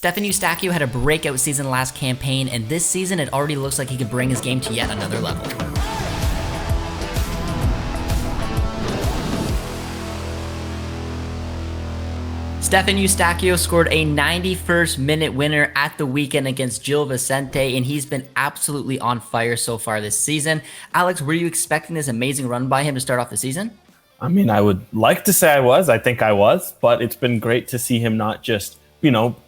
Stephen Eustaquio had a breakout season last campaign, and this season it already looks like he could bring his game to yet another level. Stephen Eustaquio scored a 91st minute winner at the weekend against Gil Vicente, and he's been absolutely on fire so far this season. Alex, were you expecting this amazing run by him to start off the season? I mean, I would like to say I was. I think I was, but it's been great to see him not just,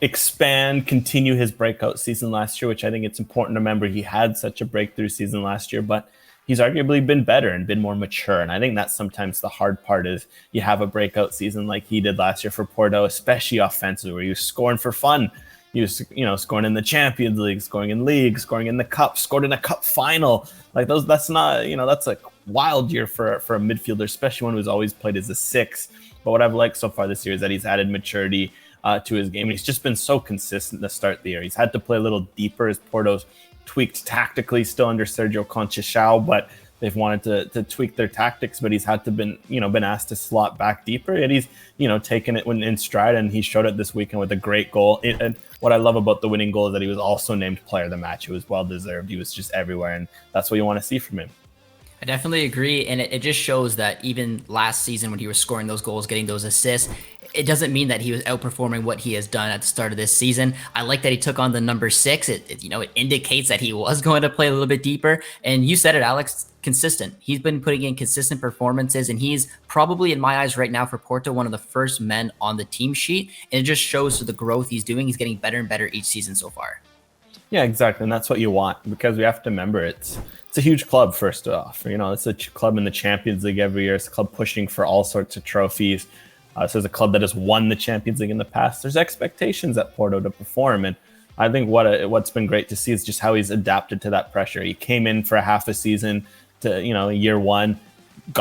expand, continue his breakout season last year, which I think it's important to remember. He had such a breakthrough season last year, but he's arguably been better and been more mature. And I think that's sometimes the hard part is you have a breakout season like he did last year for Porto, especially offensively, where he was scoring for fun. He was, scoring in the Champions League, scoring in league, scoring in the cup, scored in a cup final. Like those, that's not, that's a wild year for a midfielder, especially one who's always played as a six. But what I've liked so far this year is that he's added maturity to his game. And he's just been so consistent to start the year. He's had to play a little deeper as Porto's tweaked tactically still under Sergio Conceição, but they've wanted to tweak their tactics, but he's had to been asked to slot back deeper, and he's taken it when in stride, and he showed it this weekend with a great goal. And what I love about the winning goal is that he was also named player of the match. It was well deserved. He was just everywhere, and that's what you want to see from him. I definitely agree, and it just shows that even last season when he was scoring those goals, getting those assists, it doesn't mean that he was outperforming what he has done at the start of this season. I like that he took on the number 6. It indicates that he was going to play a little bit deeper, and you said it, Alex, consistent. He's been putting in consistent performances, and he's probably, in my eyes right now for Porto, one of the first men on the team sheet, and it just shows the growth he's doing. He's getting better and better each season so far. Yeah, exactly, and that's what you want, because we have to remember it's a huge club. First off, it's a club in the Champions League every year. It's a club pushing for all sorts of trophies. So it's a club that has won the Champions League in the past. There's expectations at Porto to perform, and I think what's been great to see is just how he's adapted to that pressure. He came in for a half a season to year one,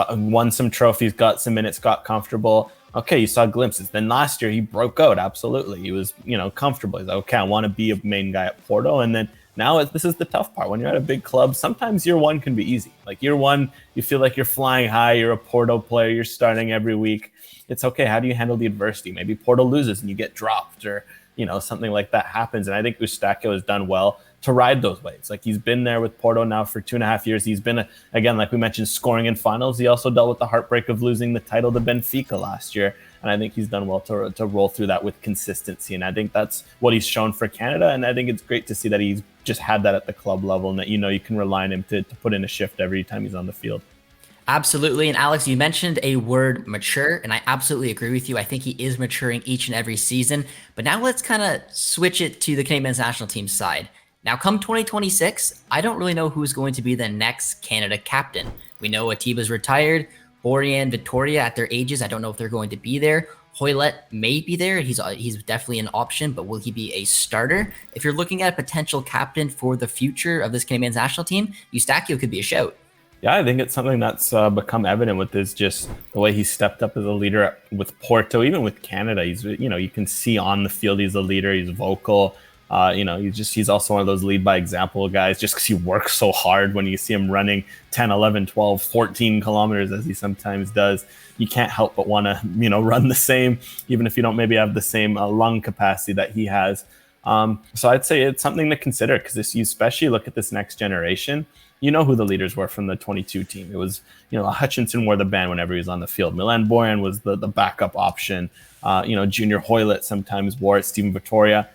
won some trophies, got some minutes, got comfortable. Okay, you saw glimpses. Then last year he broke out. Absolutely, he was comfortable. He's like, okay, I want to be a main guy at Porto, and then now this is the tough part. When you're at a big club, sometimes year one can be easy. Like year one, you feel like you're flying high. You're a Porto player. You're starting every week. It's okay. How do you handle the adversity? Maybe Porto loses and you get dropped, or something like that happens. And I think Eustaquio has done well to ride those waves. Like he's been there with Porto now for 2.5 years. He's been, again, like we mentioned, scoring in finals. He also dealt with the heartbreak of losing the title to Benfica last year. And I think he's done well to roll through that with consistency. And I think that's what he's shown for Canada. And I think it's great to see that he's just had that at the club level, and that, you can rely on him to put in a shift every time he's on the field. Absolutely. And Alex, you mentioned a word, mature, and I absolutely agree with you. I think he is maturing each and every season. But now let's kind of switch it to the Canadian men's national team side. Now, come 2026, I don't really know who's going to be the next Canada captain. We know Atiba's retired. Borjan, Victoria at their ages, I don't know if they're going to be there. Hoylett may be there. He's definitely an option, but will he be a starter? If you're looking at a potential captain for the future of this Canadian men's national team, Eustaquio could be a shout. Yeah, I think it's something that's become evident with this, just the way he stepped up as a leader with Porto, even with Canada. He's, you can see on the field he's a leader. He's vocal. He's also one of those lead by example guys, just because he works so hard. When you see him running 10, 11, 12, 14 kilometers, as he sometimes does, you can't help but want to, run the same, even if you don't maybe have the same lung capacity that he has. So I'd say it's something to consider, because you especially look at this next generation. You know who the leaders were from the 22 team. It was, Hutchinson wore the band whenever he was on the field. Milan Borjan was the backup option. Junior Hoylett sometimes wore it. Stephen Victoria.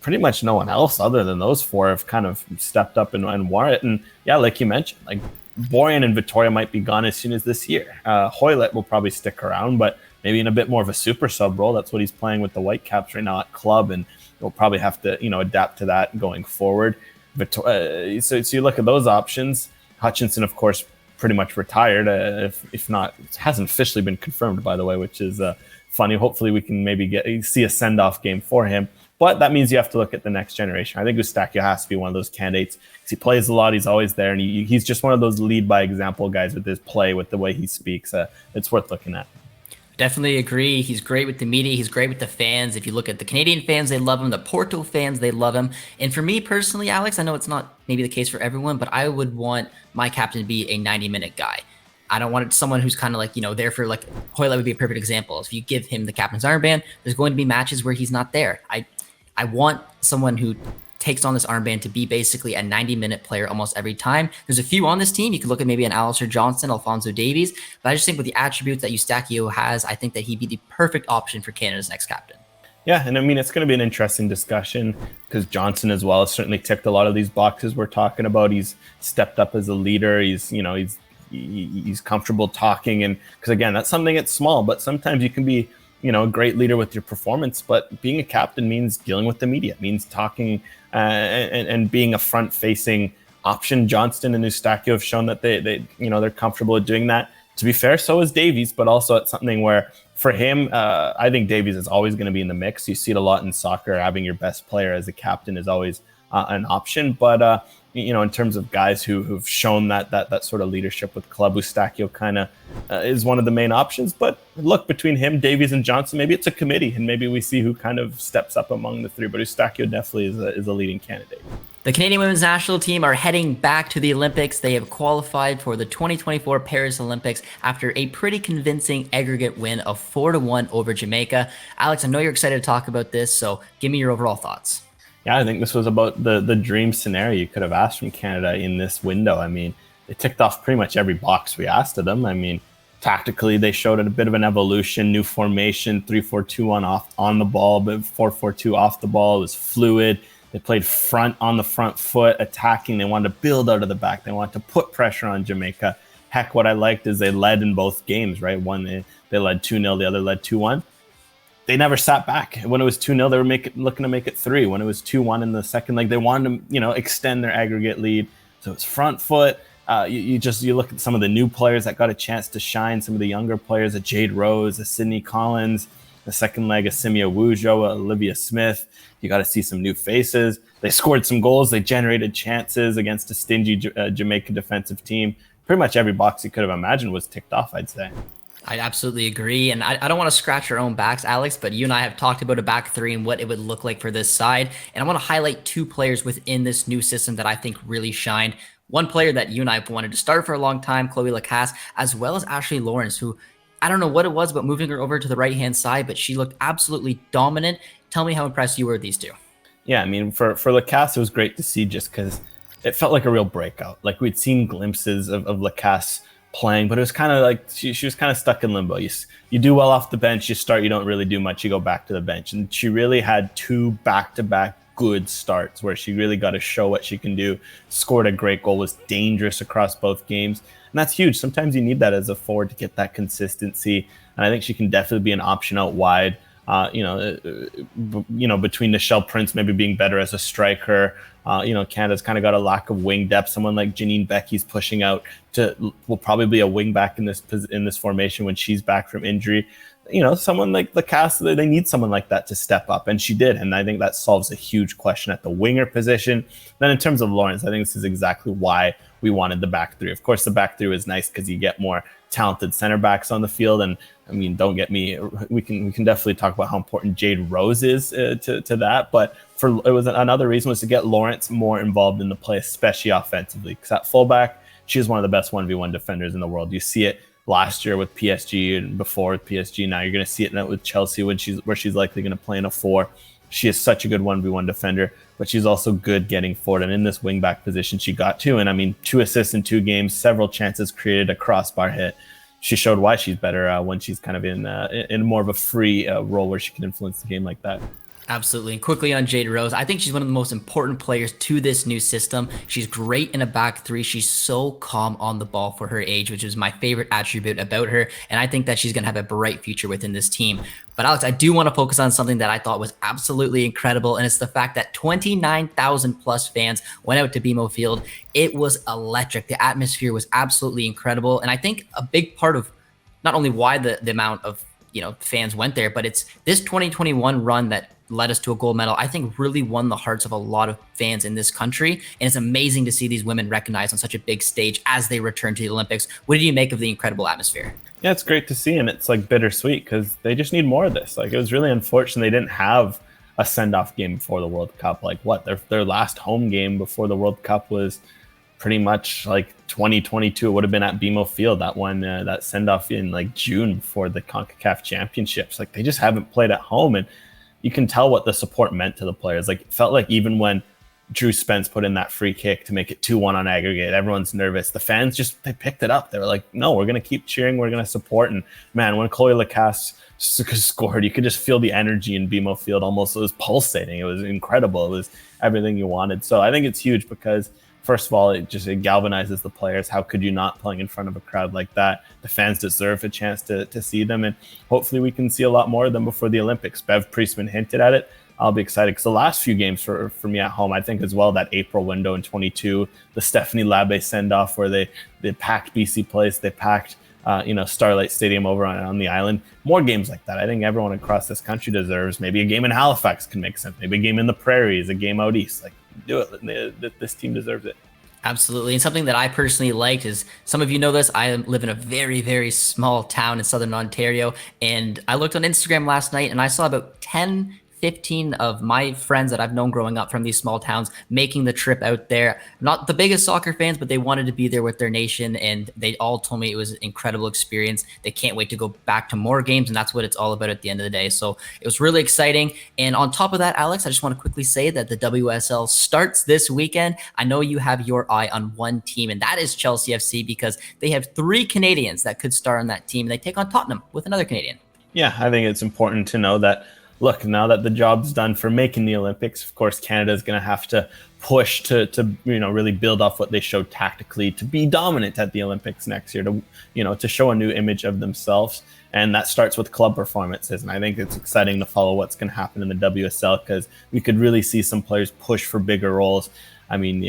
Pretty much no one else other than those four have kind of stepped up and wore it. And yeah, like you mentioned, like Borjan and Victoria might be gone as soon as this year. Hoylett will probably stick around, but maybe in a bit more of a super sub role. That's what he's playing with the Whitecaps right now at club, and he'll probably have to, adapt to that going forward. So you look at those options. Hutchinson, of course, pretty much retired. If not, it hasn't officially been confirmed, by the way, which is funny. Hopefully we can maybe see a send-off game for him. But that means you have to look at the next generation. I think Eustaquio has to be one of those candidates, because he plays a lot. He's always there, and he's just one of those lead by example guys with his play, with the way he speaks. It's worth looking at. Definitely agree. He's great with the media. He's great with the fans. If you look at the Canadian fans, they love him. The Porto fans, they love him. And for me personally, Alex, I know it's not maybe the case for everyone, but I would want my captain to be a 90-minute guy. I don't want someone who's kind of like, there for like Hoylett would be a perfect example. If you give him the captain's armband, there's going to be matches where he's not there. I want someone who takes on this armband to be basically a 90-minute player almost every time. There's a few on this team. You could look at maybe an Alistair Johnston, Alphonso Davies, but I just think with the attributes that Eustaquio has, I think that he'd be the perfect option for Canada's next captain. Yeah, and I mean, it's going to be an interesting discussion because Johnson as well has certainly ticked a lot of these boxes we're talking about. He's stepped up as a leader. He's comfortable talking, and because again, that's something that's small, but sometimes you can be a great leader with your performance, but being a captain means dealing with the media, means talking and being a front-facing option. Johnston and Eustaquio have shown that they're comfortable with doing that. To be fair, so is Davies, but also it's something where for him, I think Davies is always going to be in the mix. You see it a lot in soccer. Having your best player as a captain is always an option. But in terms of guys who've shown that sort of leadership with club, Eustaquio kind of is one of the main options. But look, between him, Davies, and Johnson, maybe it's a committee, and maybe we see who kind of steps up among the three. But Eustaquio definitely is a leading candidate. The Canadian women's national team are heading back to the Olympics. They have qualified for the 2024 Paris Olympics after a pretty convincing aggregate win of 4-1 over Jamaica. Alex, I know you're excited to talk about this, so give me your overall thoughts. Yeah, I think this was about the dream scenario you could have asked from Canada in this window. I mean, they ticked off pretty much every box we asked of them. I mean, tactically, they showed a bit of an evolution, new formation, 3-4-2 on the ball, but 4-4-2 off the ball. It was fluid. They played on the front foot, attacking. They wanted to build out of the back. They wanted to put pressure on Jamaica. Heck, what I liked is they led in both games, right? One, they led 2-0, the other led 2-1. They never sat back. When it was 2-0, they were looking to make it 3. When it was 2-1 in the second leg, they wanted to, extend their aggregate lead. So it's front foot. You look at some of the new players that got a chance to shine, some of the younger players, a Jade Rose, a Sydney Collins, the second leg, a Simia Wujo, Olivia Smith. You got to see some new faces. They scored some goals. They generated chances against a stingy Jamaica defensive team. Pretty much every box you could have imagined was ticked off, I'd say. I absolutely agree. And I don't want to scratch our own backs, Alex, but you and I have talked about a back three and what it would look like for this side. And I want to highlight two players within this new system that I think really shined. One player that you and I have wanted to start for a long time, Chloe Lacasse, as well as Ashley Lawrence, who I don't know what it was about moving her over to the right-hand side, but she looked absolutely dominant. Tell me how impressed you were with these two. Yeah, I mean, for Lacasse, it was great to see just because it felt like a real breakout. Like we'd seen glimpses of Lacasse playing, but it was kind of like she was kind of stuck in limbo. You do well off the bench, you start, you don't really do much, you go back to the bench. And she really had 2 back-to-back good starts where she really got to show what she can do. Scored a great goal, was dangerous across both games. And that's huge. Sometimes you need that as a forward to get that consistency. And I think she can definitely be an option out wide. Between Nichelle Prince maybe being better as a striker. Canada's kind of got a lack of wing depth. Someone like Janine Becky's pushing out will probably be a wing back in this formation when she's back from injury. Someone like Lacasse, they need someone like that to step up, and she did. And I think that solves a huge question at the winger position. Then in terms of Lawrence, I think this is exactly why we wanted the back three. Of course, the back three was nice because you get more talented center backs on the field. And I mean, don't get me, we can definitely talk about how important Jade Rose is to that. But it was another reason was to get Lawrence more involved in the play, especially offensively. Because at fullback, she's one of the best 1v1 defenders in the world. You see it last year with PSG and before with PSG. Now you're going to see it with Chelsea where she's likely going to play in a 4. She is such a good 1v1 defender, but she's also good getting forward. And in this wingback position, she got 2. And I mean, 2 assists in 2 games, several chances created, a crossbar hit. She showed why she's better when she's kind of in more of a free role where she can influence the game like that. Absolutely. And quickly on Jade Rose, I think she's one of the most important players to this new system. She's great in a back three. She's so calm on the ball for her age, which is my favorite attribute about her. And I think that she's going to have a bright future within this team. But Alex, I do want to focus on something that I thought was absolutely incredible. And it's the fact that 29,000 plus fans went out to BMO Field. It was electric. The atmosphere was absolutely incredible. And I think a big part of not only why the amount of fans went there, but it's this 2021 run that led us to a gold medal, I think really won the hearts of a lot of fans in this country. And it's amazing to see these women recognized on such a big stage as they return to the Olympics. What did you make of the incredible atmosphere? Yeah, it's great to see. And it's like bittersweet because they just need more of this. Like it was really unfortunate they didn't have a send-off game before the World Cup. Like their last home game before the World Cup was pretty much like 2022. It would have been at BMO Field, that one, that send-off in like June before the CONCACAF championships. Like they just haven't played at home. And you can tell what the support meant to the players. Like, it felt like even when Drew Spence put in that free kick to make it 2-1 on aggregate, everyone's nervous. The fans they picked it up. They were like, no, we're going to keep cheering. We're going to support. And man, when Chloe Lacasse scored, you could just feel the energy in BMO Field. Almost, it was pulsating. It was incredible. It was everything you wanted. So I think it's huge because, first of all, it galvanizes the players. How could you not, playing in front of a crowd like that? The fans deserve a chance to see them, and hopefully we can see a lot more of them before the Olympics. Bev Priestman hinted at it. I'll be excited because the last few games for me at home, I think as well, that April window in 22, the Stephanie Labbe send-off where they packed BC Place, they packed Starlight Stadium over on the island. More games like that. I think everyone across this country deserves. Maybe a game in Halifax can make sense. Maybe a game in the Prairies, a game out east. Like, do it. This team deserves it. Absolutely. And something that I personally liked is, some of you know this, I live in a very, very small town in southern Ontario. And I looked on Instagram last night and I saw about 15 of my friends that I've known growing up from these small towns making the trip out there. Not the biggest soccer fans, but they wanted to be there with their nation, and they all told me it was an incredible experience. They can't wait to go back to more games, and that's what it's all about at the end of the day. So it was really exciting. And on top of that, Alex, I just want to quickly say that the WSL starts this weekend. I know you have your eye on one team, and that is Chelsea FC, because they have 3 Canadians that could star on that team, and they take on Tottenham with another Canadian. Yeah, I think it's important to know that, look, now that the job's done for making the Olympics, of course, Canada is going to have to push to really build off what they showed tactically to be dominant at the Olympics next year, to show a new image of themselves. And that starts with club performances. And I think it's exciting to follow what's going to happen in the WSL, because we could really see some players push for bigger roles. I mean,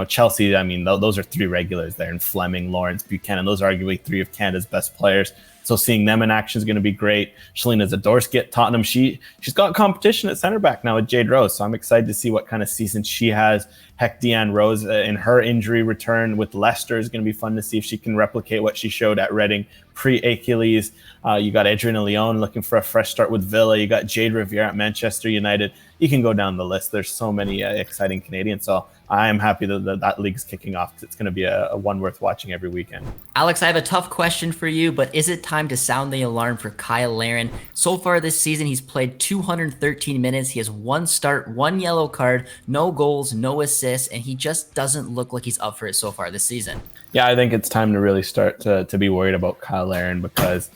Chelsea, those are 3 regulars there, and Fleming, Lawrence, Buchanan. Those are arguably 3 of Canada's best players. So seeing them in action is going to be great. Shalina Zadorsky at Tottenham, she's got competition at center back now with Jade Rose. So I'm excited to see what kind of season she has. Heck, Deanne Rose in her injury return with Leicester is going to be fun to see if she can replicate what she showed at Reading pre-Achilles. You got Adriana Leon looking for a fresh start with Villa. You got Jade Riviere at Manchester United. You can go down the list. There's so many exciting Canadians. So I am happy that league's kicking off. It's going to be a one worth watching every weekend. Alex, I have a tough question for you, but is it time to sound the alarm for Kyle Larin? So far this season, he's played 213 minutes. He has 1 start, 1 yellow card, no goals, no assists, and he just doesn't look like he's up for it so far this season. Yeah, I think it's time to really start to be worried about Kyle Larin, because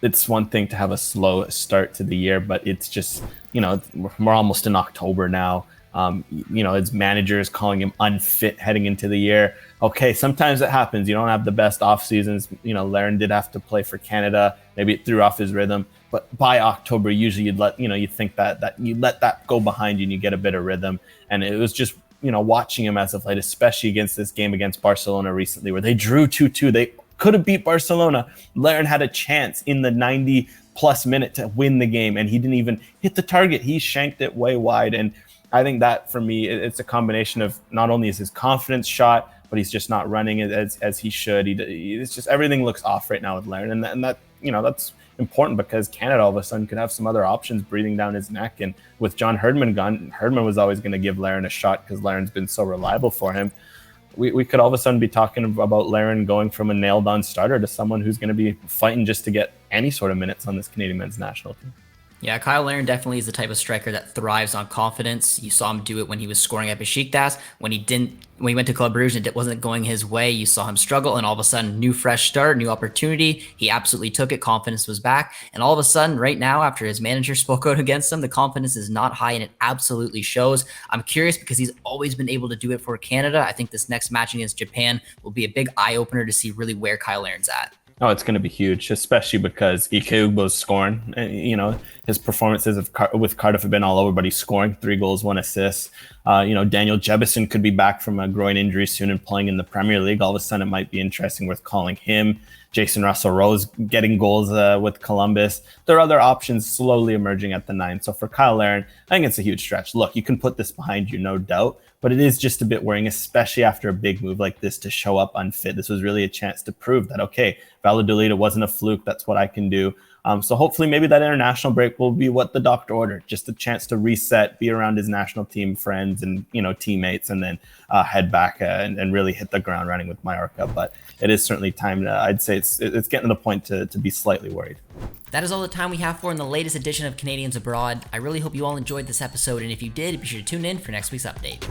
it's one thing to have a slow start to the year, but it's just, we're almost in October now. His manager is calling him unfit heading into the year. Okay, sometimes it happens. You don't have the best off seasons. Larin did have to play for Canada. Maybe it threw off his rhythm. But by October, usually you think that you let that go behind you and you get a bit of rhythm. And it was just, watching him as of late, especially against this game against Barcelona recently, where they drew 2-2. They could have beat Barcelona. Larin had a chance in the 90-plus minute to win the game, and he didn't even hit the target. He shanked it way wide. And I think that, for me, it's a combination of not only is his confidence shot, but he's just not running as he should. It's just, everything looks off right now with Larin, and that that's important, because Canada all of a sudden could have some other options breathing down his neck. And with John Herdman gone, Herdman was always going to give Larin a shot because Larin's been so reliable for him. We could all of a sudden be talking about Larin going from a nailed-on starter to someone who's going to be fighting just to get any sort of minutes on this Canadian men's national team. Yeah, Kyle Larin definitely is the type of striker that thrives on confidence. You saw him do it when he was scoring at Besiktas. When he went to Club Brugge and it wasn't going his way, you saw him struggle, and all of a sudden, new fresh start, new opportunity. He absolutely took it. Confidence was back. And all of a sudden, right now, after his manager spoke out against him, the confidence is not high, and it absolutely shows. I'm curious, because he's always been able to do it for Canada. I think this next match against Japan will be a big eye-opener to see really where Kyle Larin's at. Oh, it's going to be huge, especially because Ike Ugbo's scoring. His performances with Cardiff have been all over, but he's scoring 3 goals, 1 assist. Daniel Jebison could be back from a groin injury soon and playing in the Premier League. All of a sudden, it might be interesting worth calling him. Jason Russell-Rose getting goals with Columbus. There are other options slowly emerging at the 9. So for Kyle Larin, I think it's a huge stretch. Look, you can put this behind you, no doubt, but it is just a bit worrying, especially after a big move like this to show up unfit. This was really a chance to prove that, okay, Valladolid wasn't a fluke. That's what I can do. So hopefully maybe that international break will be what the doctor ordered, just a chance to reset, be around his national team friends and, teammates, and then head back and really hit the ground running with Mallorca. But it is certainly time to, I'd say it's getting to the point to be slightly worried. That is all the time we have for in the latest edition of Canadians Abroad. I really hope you all enjoyed this episode, and if you did, be sure to tune in for next week's update.